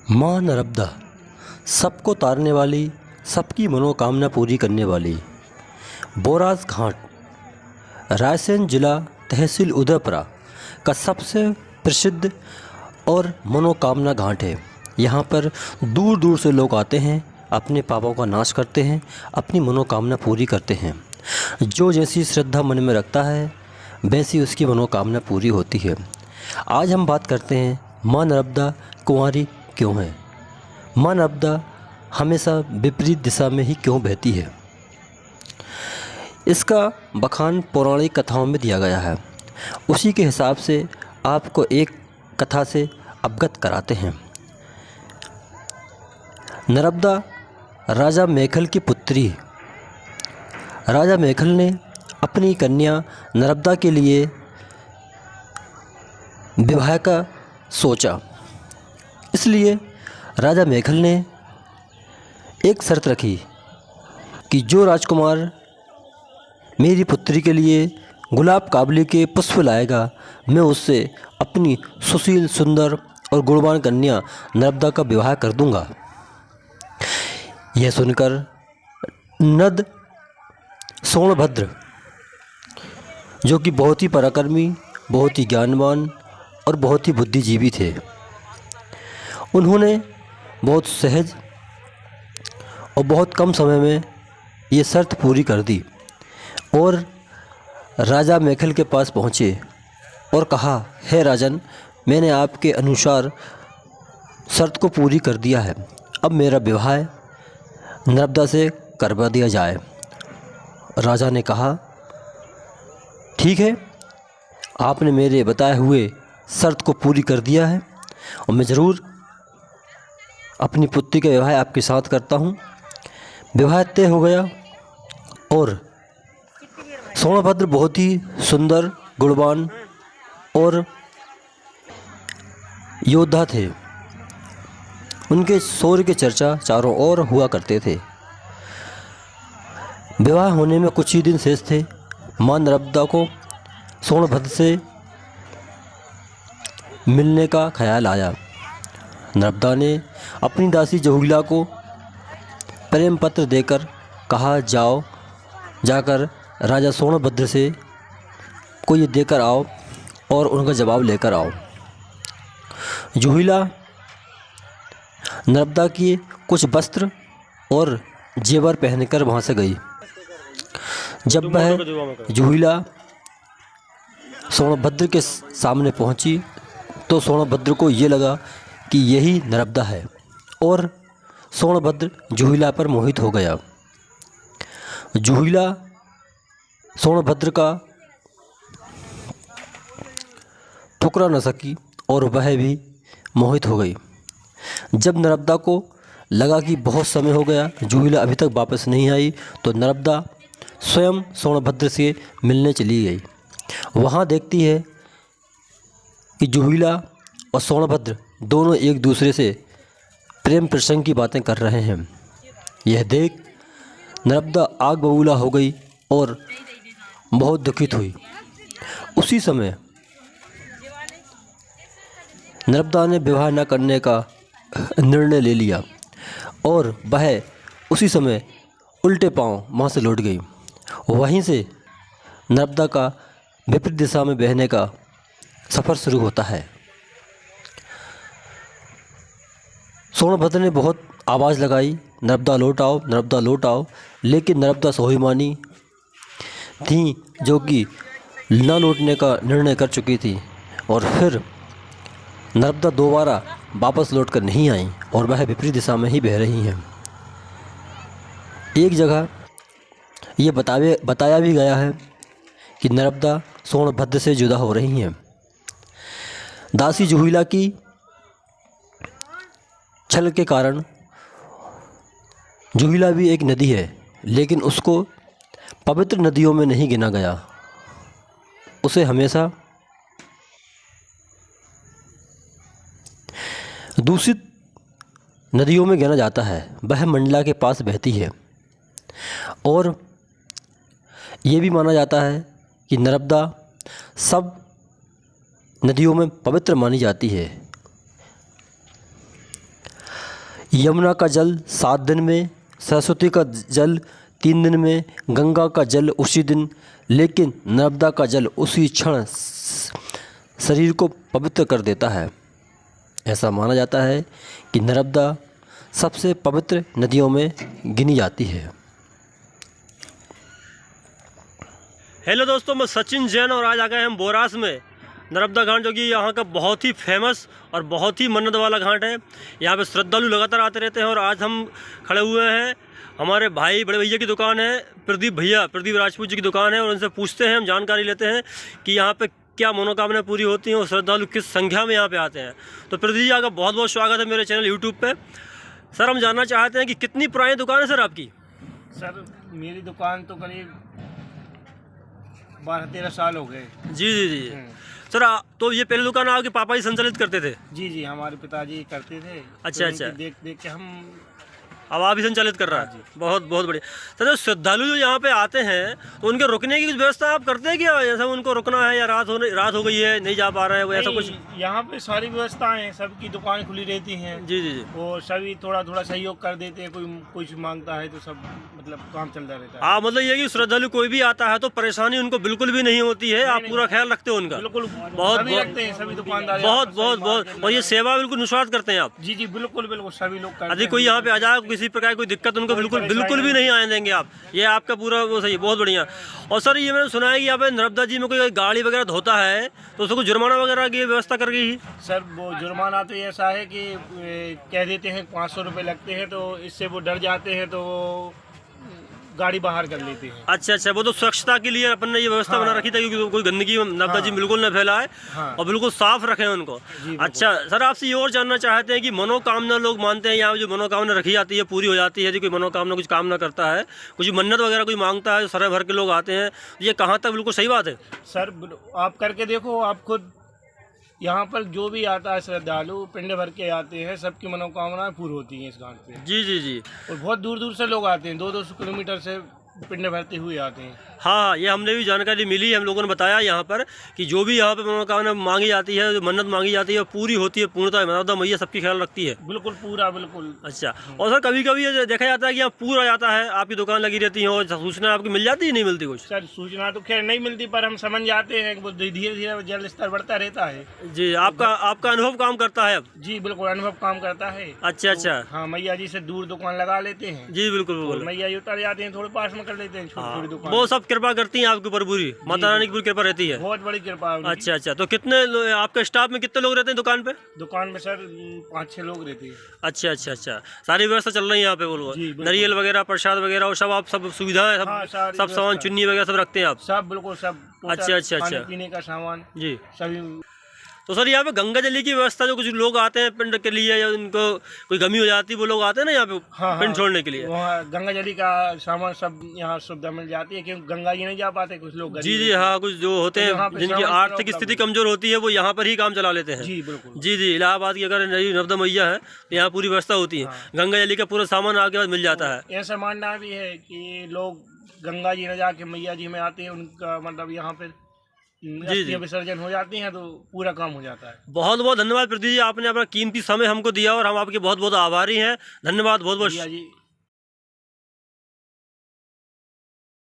माँ नर्मदा, सबको तारने वाली, सबकी मनोकामना पूरी करने वाली। बोराज घाट रायसेन जिला तहसील उदयपुरा का सबसे प्रसिद्ध और मनोकामना घाट है। यहाँ पर दूर दूर से लोग आते हैं, अपने पापों का नाश करते हैं, अपनी मनोकामना पूरी करते हैं। जो जैसी श्रद्धा मन में रखता है वैसी उसकी मनोकामना पूरी होती है। आज हम बात करते हैं माँ नर्मदा कुंवारी क्यों है, माँ नर्मदा हमेशा विपरीत दिशा में ही क्यों बहती है। इसका बखान पौराणिक कथाओं में दिया गया है। उसी के हिसाब से आपको एक कथा से अवगत कराते हैं। नर्मदा राजा मेखल की पुत्री। राजा मेखल ने अपनी कन्या नर्मदा के लिए विवाह का सोचा। इसलिए राजा मेखल ने एक शर्त रखी कि जो राजकुमार मेरी पुत्री के लिए गुलाब काबली के पुष्प लाएगा, मैं उससे अपनी सुशील, सुंदर और गुणवान कन्या नर्मदा का विवाह कर दूंगा। यह सुनकर नद सोनभद्र, जो कि बहुत ही पराक्रमी, बहुत ही ज्ञानवान और बहुत ही बुद्धिजीवी थे, उन्होंने बहुत सहज और बहुत कम समय में ये शर्त पूरी कर दी और राजा मेखल के पास पहुँचे और कहा, हे राजन, मैंने आपके अनुसार शर्त को पूरी कर दिया है। अब मेरा विवाह नर्मदा से करवा दिया जाए। राजा ने कहा, ठीक है, आपने मेरे बताए हुए शर्त को पूरी कर दिया है और मैं ज़रूर अपनी पुत्री का विवाह आपके साथ करता हूँ। विवाह तय हो गया और सोनभद्र बहुत ही सुंदर, गुणवान और योद्धा थे। उनके शौर्य की चर्चा चारों ओर हुआ करते थे। विवाह होने में कुछ ही दिन शेष थे। माँ नर्मदा को सोनभद्र से मिलने का ख्याल आया। नर्मदा ने अपनी दासी जोहिला को प्रेम पत्र देकर कहा, जाकर राजा सोनभद्र से को ये देकर आओ और उनका जवाब लेकर आओ। जोहिला नर्मदा की कुछ वस्त्र और जेवर पहनकर वहाँ से गई। जब वह जोहिला सोनभद्र के सामने पहुँची तो सोनभद्र को ये लगा कि यही नर्मदा है और सोनभद्र जोहिला पर मोहित हो गया। जोहिला सोनभद्र का ठुकरा न सकी और वह भी मोहित हो गई। जब नर्मदा को लगा कि बहुत समय हो गया, जोहिला अभी तक वापस नहीं आई, तो नर्मदा स्वयं सोनभद्र से मिलने चली गई। वहाँ देखती है कि जोहिला और सोनभद्र दोनों एक दूसरे से प्रेम प्रसंग की बातें कर रहे हैं। यह देख नर्मदा आग बबूला हो गई और बहुत दुखित हुई। उसी समय नर्मदा ने विवाह न करने का निर्णय ले लिया और वह उसी समय उल्टे पांव वहाँ से लौट गई। वहीं से नर्मदा का विपरीत दिशा में बहने का सफ़र शुरू होता है। सोनभद्र ने बहुत आवाज़ लगाई, नर्मदा लौट आओ, नर्मदा लौट आओ, लेकिन नर्मदा स्वाभिमानी थी, जो कि न लौटने का निर्णय कर चुकी थी। और फिर नर्मदा दोबारा वापस लौटकर नहीं आई और वह विपरीत दिशा में ही बह रही हैं। एक जगह ये बताया भी गया है कि नर्मदा सोनभद्र से जुदा हो रही हैं। दासी जोहिला की छल के कारण, जोहिला भी एक नदी है, लेकिन उसको पवित्र नदियों में नहीं गिना गया। उसे हमेशा दूषित नदियों में गिना जाता है। वह मंडला के पास बहती है और ये भी माना जाता है कि नर्मदा सब नदियों में पवित्र मानी जाती है। यमुना का जल 7 दिन में, सरस्वती का जल 3 दिन में, गंगा का जल उसी दिन, लेकिन नर्मदा का जल उसी क्षण शरीर को पवित्र कर देता है। ऐसा माना जाता है कि नर्मदा सबसे पवित्र नदियों में गिनी जाती है। हेलो दोस्तों, मैं सचिन जैन और आज आ गए हम बोरास में नर्मदा घाट, जो कि यहाँ का बहुत ही फेमस और बहुत ही मन्नत वाला घाट है। यहाँ पे श्रद्धालु लगातार आते रहते हैं और आज हम खड़े हुए हैं, हमारे भाई बड़े भैया की दुकान है, प्रदीप राजपूत जी की दुकान है, और उनसे पूछते हैं, हम जानकारी लेते हैं कि यहाँ पे क्या मनोकामनाएं पूरी होती हैं और श्रद्धालु किस संख्या में यहाँ पे आते हैं। तो प्रदीप जी, आपका बहुत बहुत स्वागत है मेरे चैनल यूट्यूब पे। सर, हम जानना चाहते हैं कि कितनी पुरानी दुकान है सर आपकी? सर, मेरी दुकान तो करीब 12-13 साल हो गए। जी। सर, तो ये पहली दुकान आपके पापा ही संचालित करते थे? जी, हमारे पिताजी करते थे। अच्छा। देख के हम अब आप ही संचालित कर रहा है। बहुत बहुत बढ़िया। सर, जो श्रद्धालु जो यहाँ पे आते हैं तो उनके रुकने की कुछ व्यवस्था आप करते हैं क्या? जैसा उनको रुकना है या रात हो गई है, नहीं जा पा रहे हैं, वो ऐसा कुछ? यहाँ पे सारी व्यवस्थाएं हैं, सबकी दुकान खुली रहती हैं। जी। वो सभी थोड़ा सहयोग कर देते हैं। कोई कुछ मांगता है तो सब मतलब काम चलता रहता है। हाँ, मतलब ये कि श्रद्धालु कोई भी आता है तो परेशानी उनको बिल्कुल भी नहीं होती है। आप पूरा ख्याल रखते हो उनका? बिल्कुल, बहुत रखते हैं सभी दुकानदार। बहुत। और ये सेवा बिल्कुल निस्वार्थ करते हैं आप? जी, बिल्कुल सभी लोग करते हैं। यदि कोई यहाँ पे आ जाए, किसी प्रकार कोई दिक्कत उनको बिल्कुल भी नहीं आने देंगे आप। ये आपका पूरा वो सही, बहुत बढ़िया। और सर, ये मैंने सुना है कि यहाँ पे नर्मदा जी में कोई गाड़ी वगैरह धोता है तो उसको जुर्माना वगैरह की व्यवस्था कर गई? सर, वो जुर्माना तो ऐसा है कि कह देते हैं 500 रुपये लगते हैं, तो इससे वो डर जाते हैं तो वो गाड़ी बाहर कर लेते हैं। अच्छा। वो तो स्वच्छता के लिए अपन ने ये व्यवस्था बना रखी थी क्योंकि कोई गंदगी नर्मदा जी बिल्कुल न फैलाए और बिल्कुल साफ रखें उनको। अच्छा सर, आपसे ये और जानना चाहते हैं कि मनोकामना लोग मानते हैं यहाँ जो मनोकामना रखी जाती है पूरी हो जाती है? यदि कोई मनोकामना कुछ कामना करता है, कुछ मन्नत वगैरह कोई मांगता है, सारे भर के लोग आते हैं, ये कहाँ तक बिल्कुल सही बात है? सर, आप करके देखो, आप खुद यहाँ पर जो भी आता है श्रद्धालु पिंड भर के आते हैं, सबकी मनोकामनाएं पूरी होती हैं इस घाट पे। जी। और बहुत दूर से लोग आते हैं, 200 किलोमीटर से पिंड भरते हुए आते हैं। हाँ, ये हमने भी जानकारी मिली, हम लोगों ने बताया यहाँ पर कि जो भी यहाँ पे मनोकामना मांगी जाती है, जो मन्नत मांगी जाती है, पूरी होती है पूर्णतः। नर्मदा मैया सबकी ख्याल रखती है? बिल्कुल, पूरा बिल्कुल। अच्छा। और सर, कभी ये देखा जाता है कि यहाँ पूरा जाता है, आपकी दुकान लगी रहती है और सूचना आपकी मिल जाती है, नहीं मिलती कुछ? सर, सूचना तो खैर नहीं मिलती, पर हम समझ जाते हैं कि धीरे जल स्तर बढ़ता रहता है। जी, आपका अनुभव काम करता है अब? जी बिल्कुल, अनुभव काम करता है। अच्छा। हाँ, मैया जी से दूर दुकान लगा लेते हैं। जी बिल्कुल। मैया जी उतर जाते हैं, थोड़े पास में कर लेते हैं छोटी दुकान। वो सब कृपा करती हैं आपके ऊपर, पूरी माता रानी की पूरी कृपा रहती है? बहुत बड़ी कृपा है उनकी। अच्छा। तो कितने आपके स्टाफ में कितने लोग रहते हैं दुकान पे? दुकान में सर 5-6 लोग रहते हैं। अच्छा। सारी व्यवस्था चल रही है यहाँ पे? बोलो, नारियल वगैरह, प्रसाद वगैरह और सब सब सुविधाएं, सब सामान, चुन्नी वगैरह सब रखते हैं आप? सब बिल्कुल, सब। अच्छा। पीने का सामान जी सभी। तो सर, यहाँ पे गंगा जली की व्यवस्था, जो कुछ लोग आते हैं पिंड के लिए या उनको कोई गमी हो जाती है, वो लोग आते हैं ना यहाँ पे पिंड छोड़ने के लिए? वहाँ गंगा जली का सामान सब यहाँ सुविधा मिल जाती है, क्योंकि गंगा जी नहीं जा पाते कुछ लोग। जी। हाँ, कुछ जो होते हैं जिनकी आर्थिक स्थिति कमजोर होती है, वो यहाँ पर ही काम चला लेते हैं। जी बिल्कुल। जी। इलाहाबाद की अगर नर्मदा मैया है तो यहाँ पूरी व्यवस्था होती है। गंगा जली का पूरा सामान आगे बाद मिल जाता है। ऐसा मानना भी है कि लोग गंगा जी न जाके मैया जी में आते हैं, उनका मतलब यहाँ पे जी विसर्जन हो जाती हैं तो पूरा काम हो जाता है। बहुत बहुत धन्यवाद प्रदीप जी, आपने अपना कीमती समय हमको दिया और हम आपके बहुत बहुत आभारी हैं। धन्यवाद, बहुत बहुत।